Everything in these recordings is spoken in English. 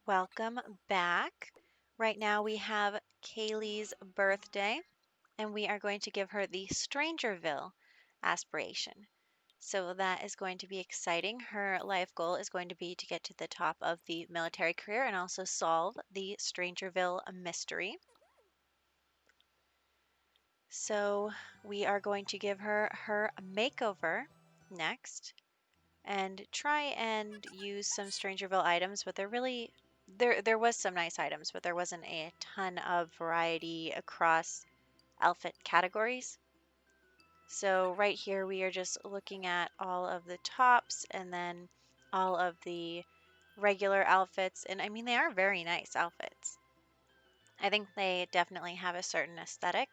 Welcome back. Right now we have Kaylee's birthday, and we are going to give her the Strangerville aspiration. So that is going to be exciting. Her life goal is going to be to get to the top of the military career and also solve the Strangerville mystery. So we are going to give her makeover next and try and use some Strangerville items, but there was some nice items, but there wasn't a ton of variety across outfit categories. So right here we are just looking at all of the tops and then all of the regular outfits, and I mean they are very nice outfits. I think they definitely have a certain aesthetic.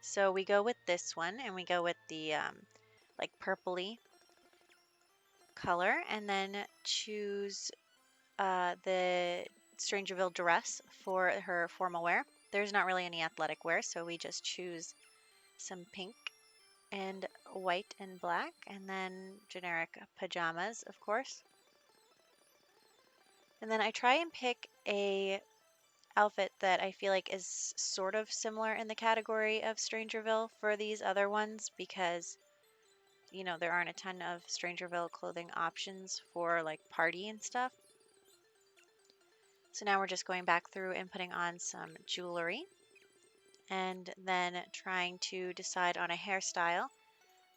So we go with this one and we go with the like purpley color and then choose the Strangerville dress for her formal wear. There's not really any athletic wear, so we just choose some pink and white and black, and then generic pajamas, of course. And then I try and pick a outfit that I feel like is sort of similar in the category of Strangerville for these other ones because there aren't a ton of Strangerville clothing options for like party and stuff. So now we're just going back through and putting on some jewelry and then trying to decide on a hairstyle.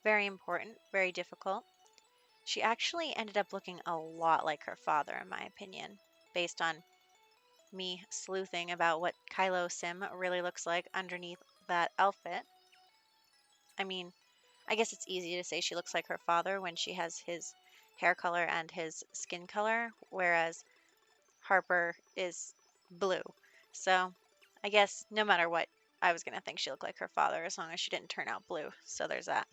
Very important, very difficult. She actually ended up looking a lot like her father, in my opinion, based on me sleuthing about what Kylo Sim really looks like underneath that outfit. I mean, I guess it's easy to say she looks like her father when she has his hair color and his skin color, whereas Harper is blue. So I guess no matter what, I was going to think she looked like her father as long as she didn't turn out blue. So there's that.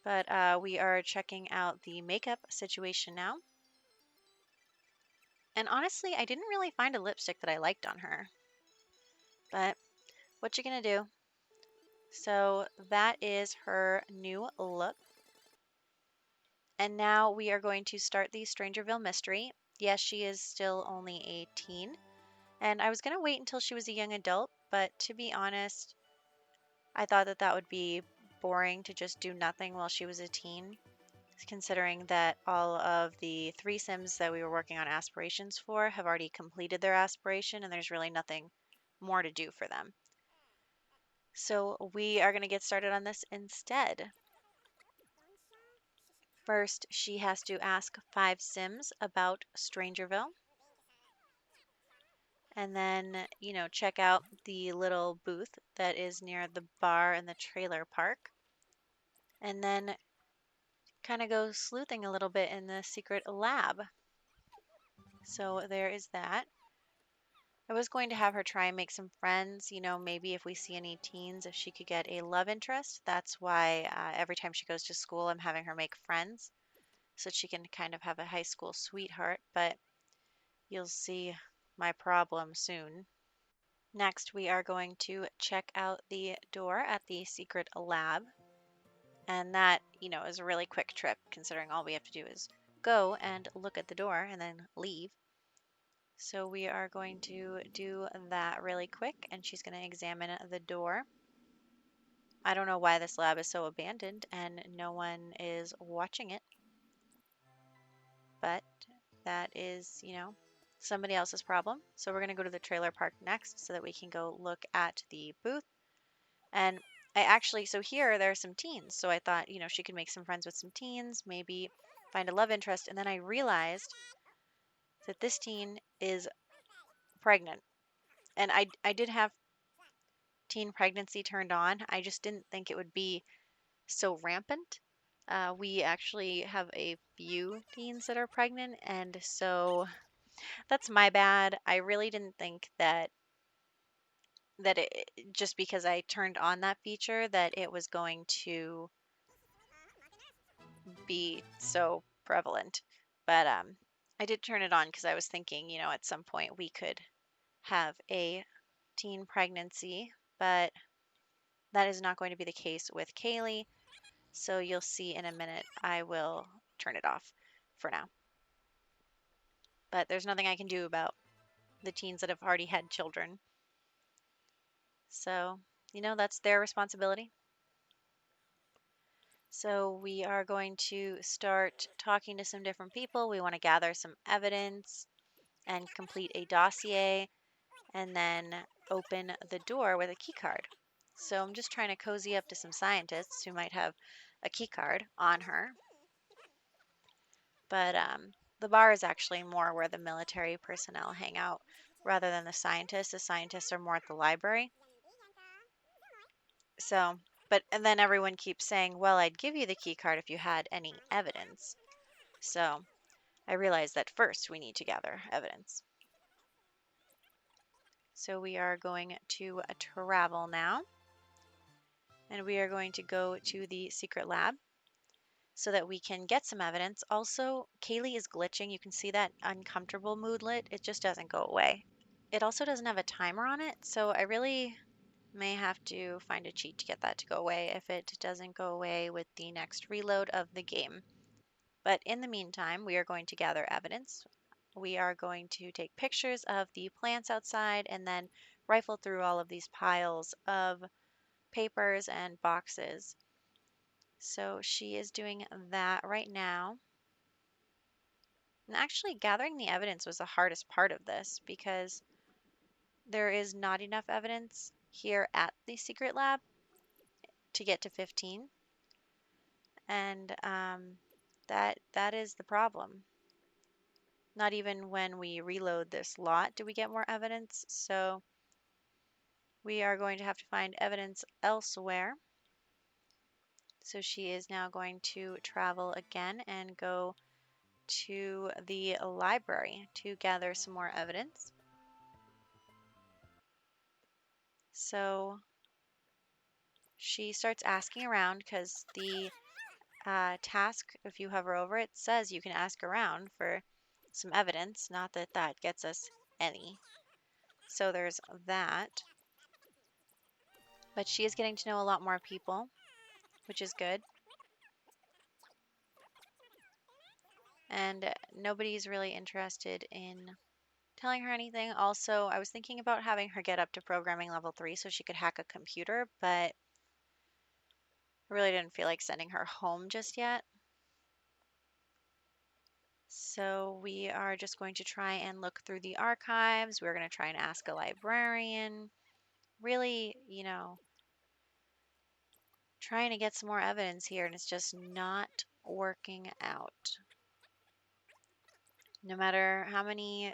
But we are checking out the makeup situation now. And honestly, I didn't really find a lipstick that I liked on her. But what you gonna do? So that is her new look. And now we are going to start the Strangerville mystery. Yes, she is still only a teen. And I was going to wait until she was a young adult, but to be honest, I thought that that would be boring to just do nothing while she was a teen, considering that all of the three Sims that we were working on aspirations for have already completed their aspiration, and there's really nothing more to do for them. So we are going to get started on this instead. First, she has to ask 5 Sims about Strangerville, and then, check out the little booth that is near the bar in the trailer park, and then kind of go sleuthing a little bit in the secret lab. So there is that. I was going to have her try and make some friends, maybe if we see any teens, if she could get a love interest. That's why every time she goes to school, I'm having her make friends so she can kind of have a high school sweetheart. But you'll see my problem soon. Next, we are going to check out the door at the secret lab. And that, is a really quick trip considering all we have to do is go and look at the door and then leave. So we are going to do that really quick and she's going to examine the door. I don't know why this lab is so abandoned and no one is watching it, but that is, somebody else's problem. So we're going to go to the trailer park next so that we can go look at the booth. And so here there are some teens. So I thought, she could make some friends with some teens, maybe find a love interest. And then I realized that this teen is pregnant. And I did have teen pregnancy turned on. I just didn't think it would be so rampant. We actually have a few teens that are pregnant. And so that's my bad. I really didn't think that it just because I turned on that feature that it was going to be so prevalent. But I did turn it on because I was thinking, at some point we could have a teen pregnancy, but that is not going to be the case with Kaylee. So you'll see in a minute, I will turn it off for now. but there's nothing I can do about the teens that have already had children. So, that's their responsibility. So we are going to start talking to some different people. We want to gather some evidence and complete a dossier and then open the door with a key card. So I'm just trying to cozy up to some scientists who might have a key card on her. But the bar is actually more where the military personnel hang out rather than the scientists. The scientists are more at the library. So, and then everyone keeps saying, well, I'd give you the key card if you had any evidence. So I realize that first we need to gather evidence. So we are going to travel now. And we are going to go to the secret lab so that we can get some evidence. Also, Kaylee is glitching. You can see that uncomfortable moodlet. It just doesn't go away. It also doesn't have a timer on it, so I really may have to find a cheat to get that to go away if it doesn't go away with the next reload of the game. But in the meantime, we are going to gather evidence. We are going to take pictures of the plants outside and then rifle through all of these piles of papers and boxes. So she is doing that right now. And actually, gathering the evidence was the hardest part of this because there is not enough evidence here at the secret lab to get to 15. And that is the problem. Not even when we reload this lot do we get more evidence. So we are going to have to find evidence elsewhere. So she is now going to travel again and go to the library to gather some more evidence. So she starts asking around because the task, if you hover over it, says you can ask around for some evidence. Not that that gets us any. So there's that. But she is getting to know a lot more people, which is good. And nobody's really interested in telling her anything. Also, I was thinking about having her get up to programming level 3 so she could hack a computer, but I really didn't feel like sending her home just yet. So we are just going to try and look through the archives. We're going to try and ask a librarian. Really, trying to get some more evidence here, and it's just not working out. No matter how many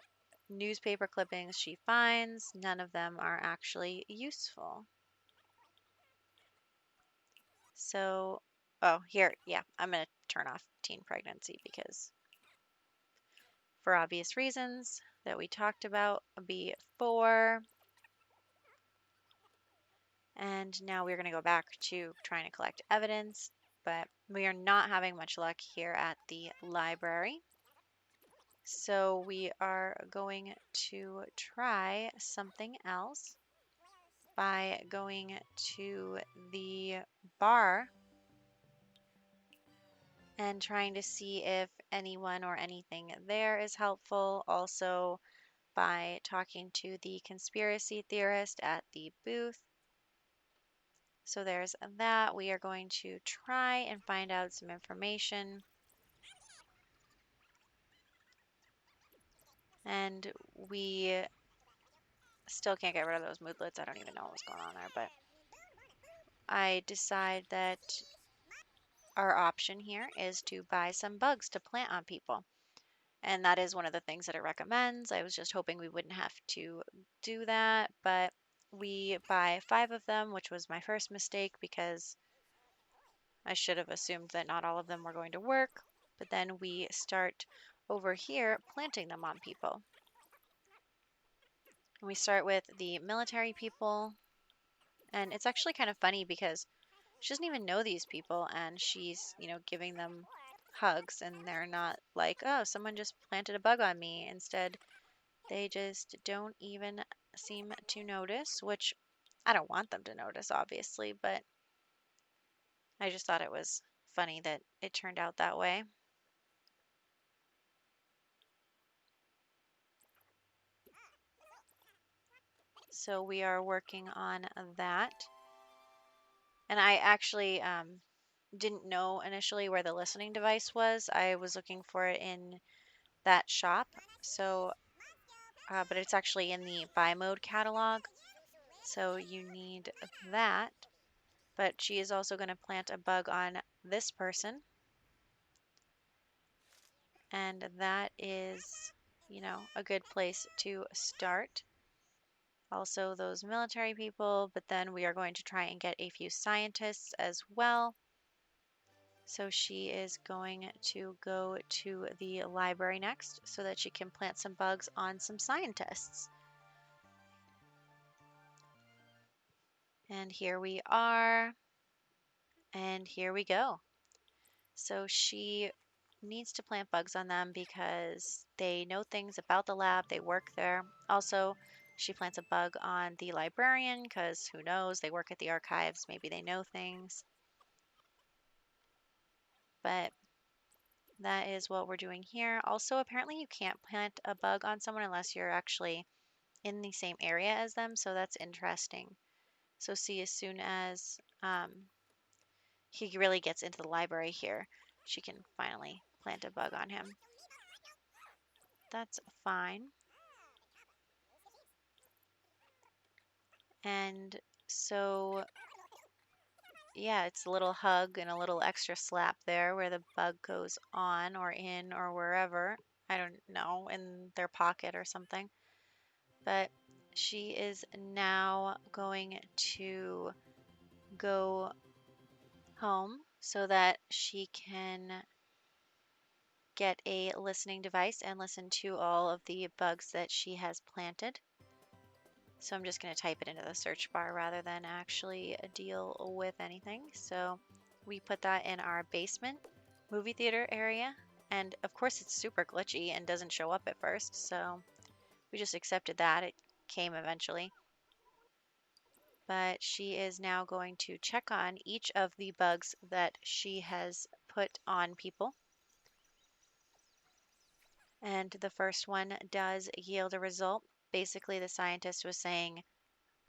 newspaper clippings she finds, none of them are actually useful. So, oh, here, yeah, I'm going to turn off teen pregnancy because for obvious reasons that we talked about before. And now we're going to go back to trying to collect evidence, but we are not having much luck here at the library. So we are going to try something else by going to the bar and trying to see if anyone or anything there is helpful. Also, by talking to the conspiracy theorist at the booth. So there's that. We are going to try and find out some information. And we still can't get rid of those moodlets. I don't even know what's going on there, but I decide that our option here is to buy some bugs to plant on people. And that is one of the things that it recommends. I was just hoping we wouldn't have to do that, but we buy 5 of them, which was my first mistake because I should have assumed that not all of them were going to work. But then we start over here planting them on people. And we start with the military people. And it's actually kind of funny because she doesn't even know these people and she's, giving them hugs and they're not like, oh, someone just planted a bug on me. Instead, they just don't even seem to notice, which I don't want them to notice, obviously, but I just thought it was funny that it turned out that way. So we are working on that. And I actually didn't know initially where the listening device was. I was looking for it in that shop. So, but it's actually in the buy mode catalog. So you need that. But she is also going to plant a bug on this person. And that is, a good place to start. Also, those military people, but then we are going to try and get a few scientists as well. So she is going to go to the library next so that she can plant some bugs on some scientists. And here we are. And here we go. So she needs to plant bugs on them because they know things about the lab, they work there. Also, she plants a bug on the librarian because who knows, they work at the archives, maybe they know things. But that is what we're doing here. Also, apparently you can't plant a bug on someone unless you're actually in the same area as them, so that's interesting. So see, as soon as he really gets into the library here, she can finally plant a bug on him. That's fine. And so, yeah, it's a little hug and a little extra slap there where the bug goes on or in or wherever. I don't know, in their pocket or something. But she is now going to go home so that she can get a listening device and listen to all of the bugs that she has planted. So I'm just going to type it into the search bar rather than actually deal with anything. So we put that in our basement movie theater area. And of course it's super glitchy and doesn't show up at first. So we just accepted that. It came eventually. But she is now going to check on each of the bugs that she has put on people. And the first one does yield a result. Basically, the scientist was saying,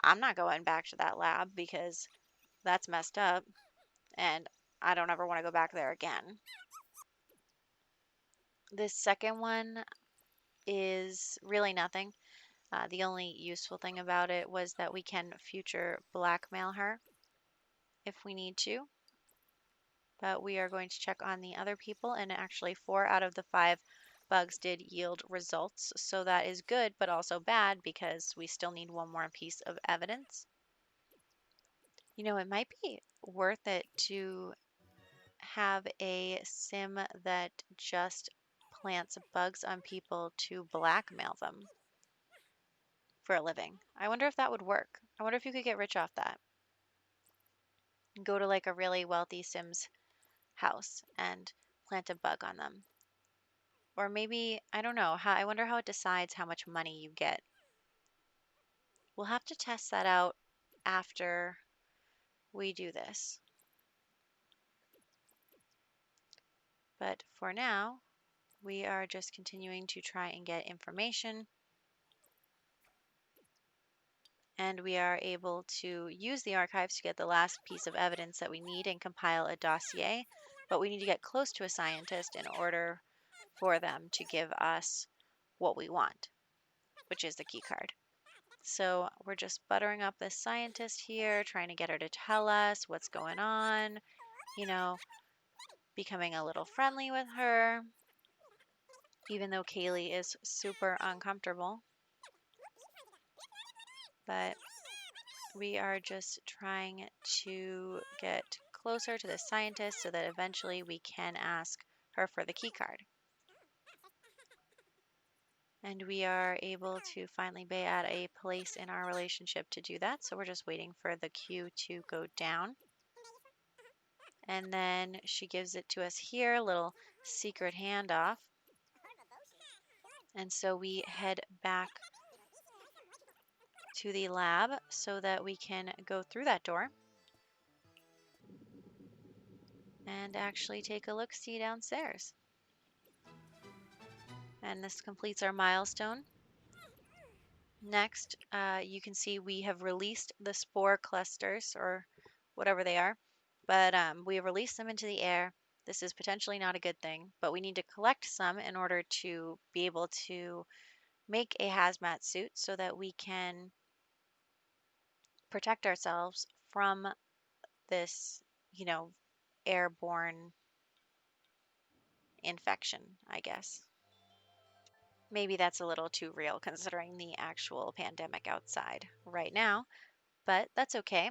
I'm not going back to that lab because that's messed up and I don't ever want to go back there again. This second one is really nothing. The only useful thing about it was that we can future blackmail her if we need to. But we are going to check on the other people, and actually 4 out of the 5 bugs did yield results. So that is good, but also bad because we still need one more piece of evidence. It might be worth it to have a sim that just plants bugs on people to blackmail them for a living. I wonder if that would work. I wonder if you could get rich off that. Go to like a really wealthy sim's house and plant a bug on them. Or maybe, I don't know, I wonder how it decides how much money you get. We'll have to test that out after we do this. But for now, we are just continuing to try and get information. And we are able to use the archives to get the last piece of evidence that we need and compile a dossier. But we need to get close to a scientist in order for them to give us what we want, which is the key card. So we're just buttering up this scientist here, trying to get her to tell us what's going on, becoming a little friendly with her, even though Kaylee is super uncomfortable. But we are just trying to get closer to the scientist so that eventually we can ask her for the key card. And we are able to finally be at a place in our relationship to do that. So we're just waiting for the queue to go down. And then she gives it to us here, a little secret handoff. And so we head back to the lab so that we can go through that door and actually take a look-see downstairs. And this completes our milestone. Next, you can see we have released the spore clusters or whatever they are, but we have released them into the air. This is potentially not a good thing, but we need to collect some in order to be able to make a hazmat suit so that we can protect ourselves from this, you know, airborne infection, I guess. Maybe that's a little too real considering the actual pandemic outside right now, but that's okay.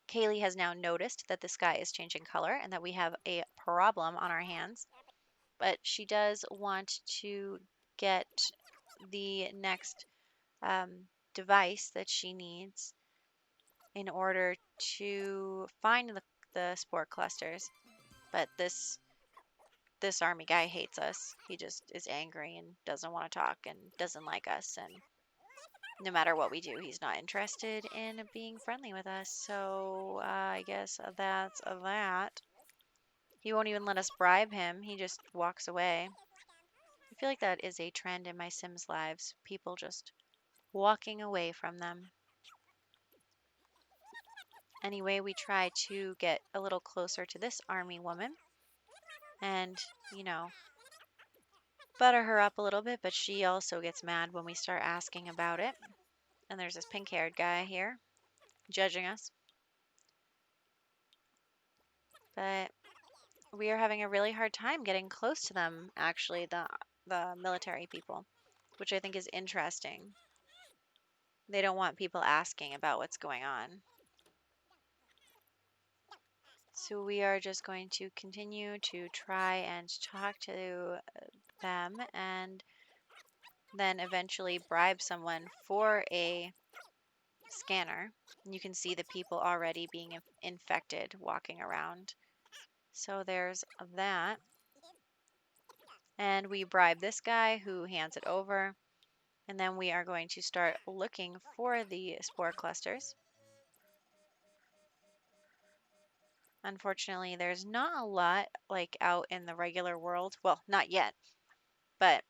Kaylee has now noticed that the sky is changing color and that we have a problem on our hands, but she does want to get the next device that she needs in order to find the spore clusters. But this army guy hates us. He just is angry and doesn't want to talk and doesn't like us. And no matter what we do, he's not interested in being friendly with us. So I guess that's that. He won't even let us bribe him. He just walks away. I feel like that is a trend in my Sims lives. People just walking away from them. Anyway, we try to get a little closer to this army woman and, you know, butter her up a little bit, but she also gets mad when we start asking about it. And there's this pink haired guy here judging us. But we are having a really hard time getting close to them, actually, the military people, which I think is interesting. They don't want people asking about what's going on. So we are just going to continue to try and talk to them and then eventually bribe someone for a scanner. You can see the people already being infected walking around. So there's that. And we bribe this guy who hands it over. And then we are going to start looking for the spore clusters. Unfortunately, there's not a lot like out in the regular world. Well, not yet, but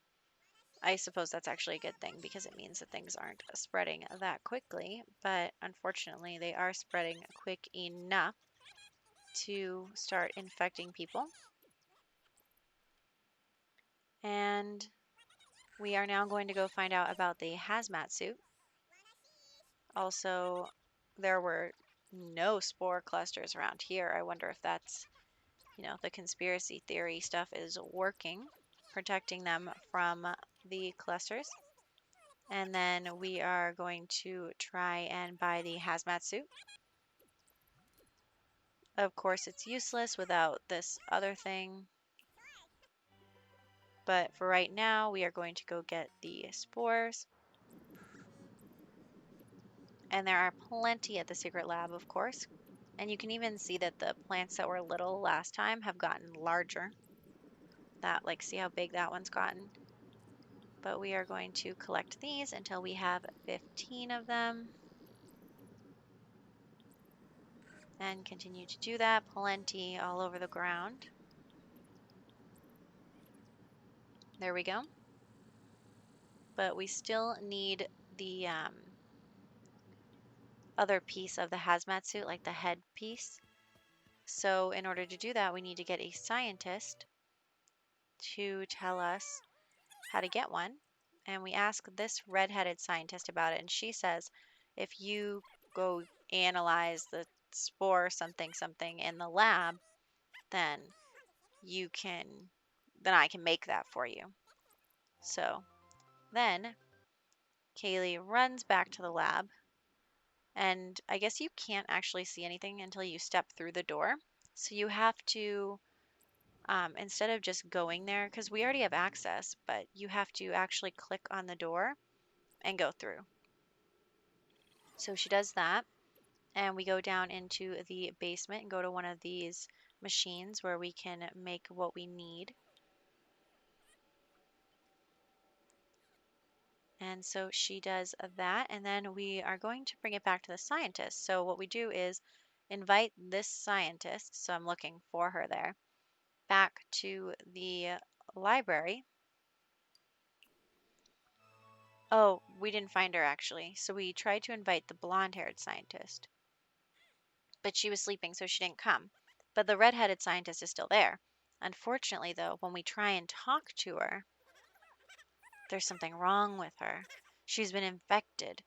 I suppose that's actually a good thing because it means that things aren't spreading that quickly. But unfortunately, they are spreading quick enough to start infecting people. And we are now going to go find out about the hazmat suit. Also, there were no spore clusters around here. I wonder if that's, the conspiracy theory stuff is working, protecting them from the clusters. And then we are going to try and buy the hazmat suit. Of course, it's useless without this other thing. But for right now, we are going to go get the spores. And there are plenty at the secret lab, of course. And you can even see that the plants that were little last time have gotten larger. See how big that one's gotten? But we are going to collect these until we have 15 of them. And continue to do that. Plenty all over the ground. There we go. But we still need the other piece of the hazmat suit, like the head piece. So in order to do that, we need to get a scientist to tell us how to get one. And we ask this redheaded scientist about it, and she says if you go analyze the spore something something in the lab, then you can then I can make that for you. So then Kaylee runs back to the lab, and I guess you can't actually see anything until you step through the door. So you have to, instead of just going there, because we already have access, but you have to actually click on the door and go through. So she does that, and we go down into the basement and go to one of these machines where we can make what we need. And so she does that, and then we are going to bring it back to the scientist. So what we do is invite this scientist, so I'm looking for her there, back to the library. Oh, we didn't find her actually. So we tried to invite the blonde-haired scientist, but she was sleeping, so she didn't come. But the red-headed scientist is still there. Unfortunately, though, when we try and talk to her, there's something wrong with her. She's been infected,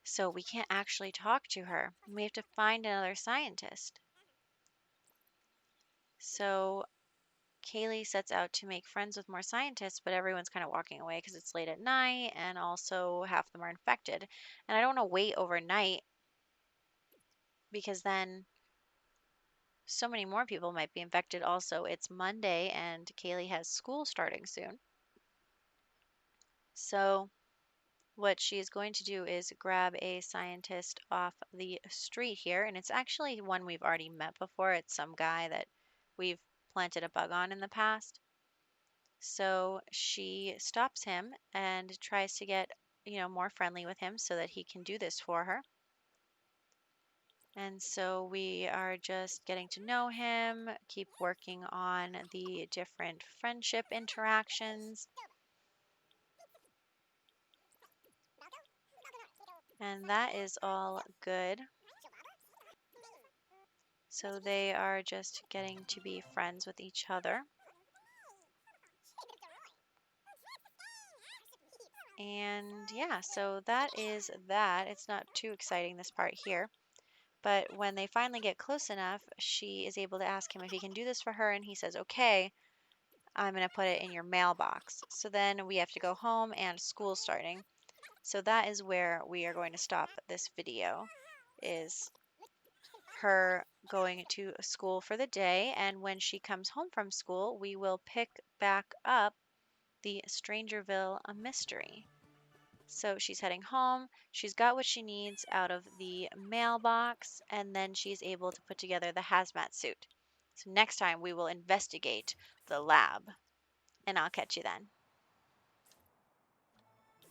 so we can't actually talk to her. We have to find another scientist. So Kaylee sets out to make friends with more scientists, but everyone's kind of walking away because it's late at night and also half of them are infected. And I don't want to wait overnight because then so many more people might be infected. Also, it's Monday and Kaylee has school starting soon. So, what she is going to do is grab a scientist off the street here, and it's actually one we've already met before. It's some guy that we've planted a bug on in the past. So she stops him and tries to get, more friendly with him so that he can do this for her. And so we are just getting to know him, keep working on the different friendship interactions. And that is all good. So they are just getting to be friends with each other. And yeah, so that is that. It's not too exciting, this part here. But when they finally get close enough, she is able to ask him if he can do this for her, and he says, okay, I'm going to put it in your mailbox. So then we have to go home and school's starting. So that is where we are going to stop this video, is her going to school for the day. And when she comes home from school, we will pick back up the Strangerville mystery. So she's heading home. She's got what she needs out of the mailbox, and then she's able to put together the hazmat suit. So next time we will investigate the lab, and I'll catch you then.